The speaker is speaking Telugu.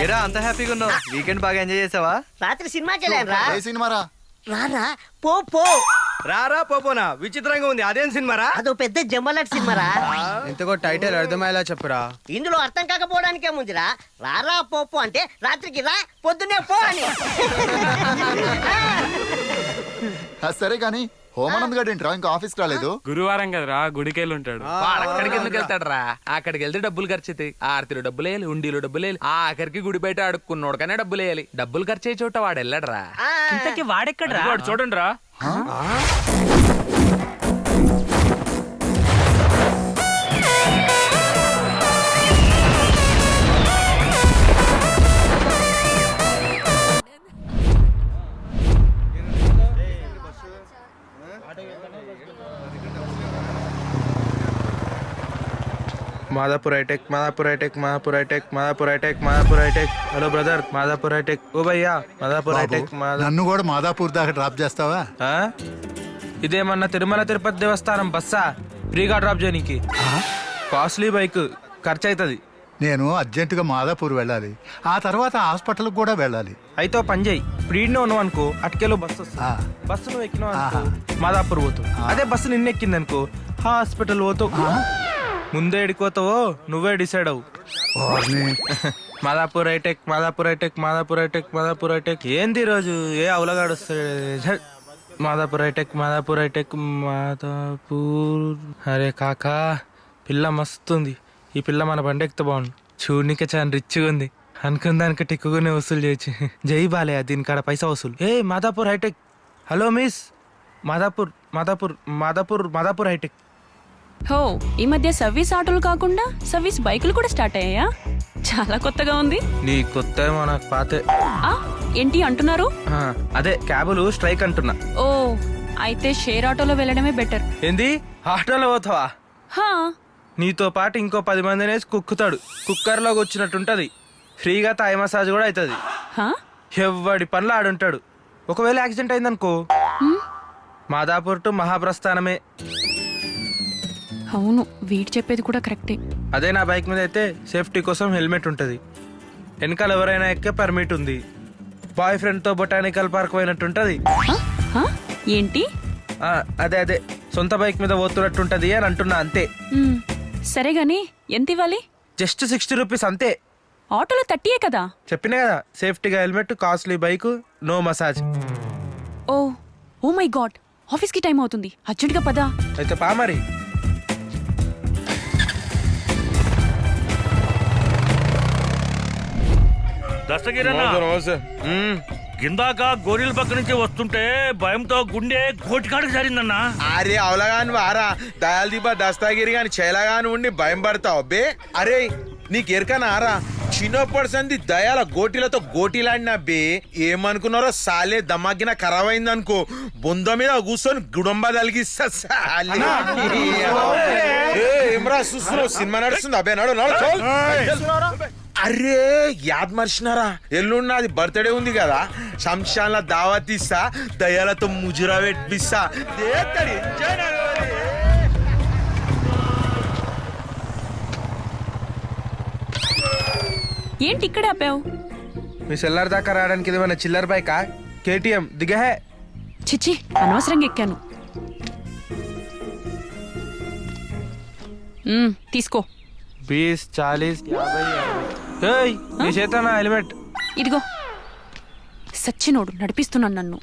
ఏరా అంత హ్యాపీగా ఉన్నావు? వీకెండ్ బాగా ఎంజాయ్ చేసావా? రాత్రి సినిమాకి వెళ్ళాను రా. ఏ సినిమారా? రారా పో పో. రారా పోపోనా, విచిత్రంగా ఉంది. అదేం సినిమారా? అదో పెద్ద జమ్మలాట్ సినిమారా. ఎంతకో టైటిల్ అర్థమయ్యేలా చెప్పురా. ఇందులో అర్థం కాకపోవడానికి ఏముందిరా? రారా పోపు అంటే రాత్రికి రా, పొద్దునే పో అని. సరే గాని హోమానంద్ గారు ఏంట్రా ఇంకా ఆఫీస్కి రాలేదు? గురువారం కదరా, గుడికెళ్ళి ఉంటాడు. అక్కడికి ఎందుకు వెళ్తాడు రా? అక్కడికి వెళ్తే డబ్బులు ఖర్చు అవుతాయి. ఆరతిలో డబ్బులు వేయాలి, ఉండిలో డబ్బులు వేయాలి. ఆఖరికి గుడి బయట అడుక్కున్నోడుకనే డబ్బులు వేయాలి. డబ్బులు ఖర్చు అయ్యే చోట వాడు వెళ్ళడరా. ఇంతకీ వాడెక్కడ్రా? చూడండి రా. Madhapur hitech, Madhapur hitech, Madhapur hitech, Madhapur hitech, Madhapur hitech. Hello brother, Madhapur hitech. ఓ భయ్యా, మాదాపూర్ హైటెక్. నన్ను కూడా మాదాపూర్ దాకా డ్రాప్ చేస్తావా? ఇదేమన్నా తిరుమల తిరుపతి దేవస్థానం బస్సా ఫ్రీగా డ్రాప్ చేయడానికి? కాస్ట్లీ బైక్, ఖర్చు అవుతుంది. నేను అర్జెంటుగా మాదాపూర్ వెళ్ళాలి, ఆ తర్వాత హాస్పిటల్కి కూడా వెళ్ళాలి. అయితే పని చేయి, ఇప్పుడు ఈడ్నే ఉన్నావు అనుకో, అటుకెళ్ళు బస్సు వస్తుంది. బస్సు నువ్వు ఎక్కినావు అనుకో మాదాపూర్ పోతావు. అదే బస్సు నిన్న ఎక్కింది అనుకో హాస్పిటల్ పోతావు. ముందే ఎడిపోతావో నువ్వే డిసైడ్ అవు. Madhapur hitech, Madhapur hitech, Madhapur hitech, Madhapur Hitech. ఏంది రోజు ఏ అవలగాడు వస్తాడు? Madhapur hitech, Madhapur hitech, Madhapur. అరే కాకా, పిల్ల మస్తుంది. ఈ పిల్ల మన బండి ఎక్కితే బాగుండు. చూడనికే చాలా రిచ్గా ఉంది. అనుకున్న దానికి టిక్కుగానే వసూలు చేయొచ్చు. జై బాలయ్య, దీనికాడ పైసా వసూలు. ఏ Madhapur hitech. Hello miss, Madhapur Madhapur Madhapur Madhapur hitech. హో, ఈ మధ్య సర్వీస్ ఆటోలు కాకుండా సర్వీస్ బైకులు కూడా స్టార్ట్ అయ్యాయా? చాలా కొత్తగా ఉంది. నీ కొత్త మనకు పాతే. ఏంటి అంటున్నారు? అదే క్యాబులు స్ట్రైక్ అంటున్నా. ఓ, అయితే షేర్ ఆటోలో వెళ్ళడమే బెటర్. ఏంది ఆటోలో పోతావా? హా, నీతో పాటు ఇంకో 10 మందిని వేసి కుక్కుతాడు. కుక్కర్లోకి వచ్చినట్టుంటది. ఫ్రీగా తాయి మసాజ్ కూడా అవుతుంది. ఎవడి పనులు ఆడుంటాడు. ఒకవేళ యాక్సిడెంట్ అయిందనుకో మాదాపూర్ టు మహాప్రస్థానమే. అవును, వీడు చెప్పేది కూడా కరెక్టే. అదే నా బైక్ మీద అయితే సేఫ్టీ కోసం హెల్మెట్ ఉంటుంది. వెనకాల ఎవరైనా ఎక్కే పర్మిట్ ఉంది. బాయ్ ఫ్రెండ్తో బొటానికల్ పార్క్ పోయినట్టుంటది. ఏంటి? అదే అదే సొంత బైక్ మీద పోతున్నట్టుంటది అని అంటున్నా, అంతే. సరే గాని ఎంత ఇవ్వాలి? జస్ట్ 60 రూపీస్ అంతే. ఆటోలో 30 కదా చెప్పినా కదా, సేఫ్టీగా helmet, costly bike, no massage. Oh my god, ఆఫీస్కి టైం అవుతుంది, అర్జెంట్గా పదా. అయితే పా మరి. కిందాక గోరీల పక్క నుంచి వస్తుంటే భయంతో గుండె గోటికాడికి సరిందన్నా. అరే అవలగాని వారా, దయాల దీప దస్తాగిరి గాని చేలగాని ఉండి భయం పడతావు బే. అరే నీకు ఎరకనా ఆరా, చిన్నప్పటి సంది దయాల గోటీలతో గోటీలాడినా బే. ఏమనుకున్నారో సాలే దమ్మాకిన ఖరాబ్ అయింది అనుకో, బొంద మీద కూర్చొని గుడంబ తలిగిస్తా. ఏమరా చూస్తున్నావు, సినిమా నడుస్తుంది అబ్బే. నడు. అరే యాద్ మర్చినారా, ఎల్లున్నది బర్త్డే ఉంది కదా, శంషాన్ల దావత్ ఇస్తా, దయాలతో ముజురా పెట్టిస్తా. ఏంటి ఇక్కడ ఆపావు? మీ సెల్లర్ దాకా రావడానికి ఇది మన చిల్లర్ బైకా? కేటీఎం దిగహే. చిచ్చి, అనవసరంగా ఎక్కాను. తీసుకో. 20, 40, 50. నీ చేత నా హెల్మెట్. ఇదిగో. సచ్చినోడు నడిపిస్తున్నాను నన్ను.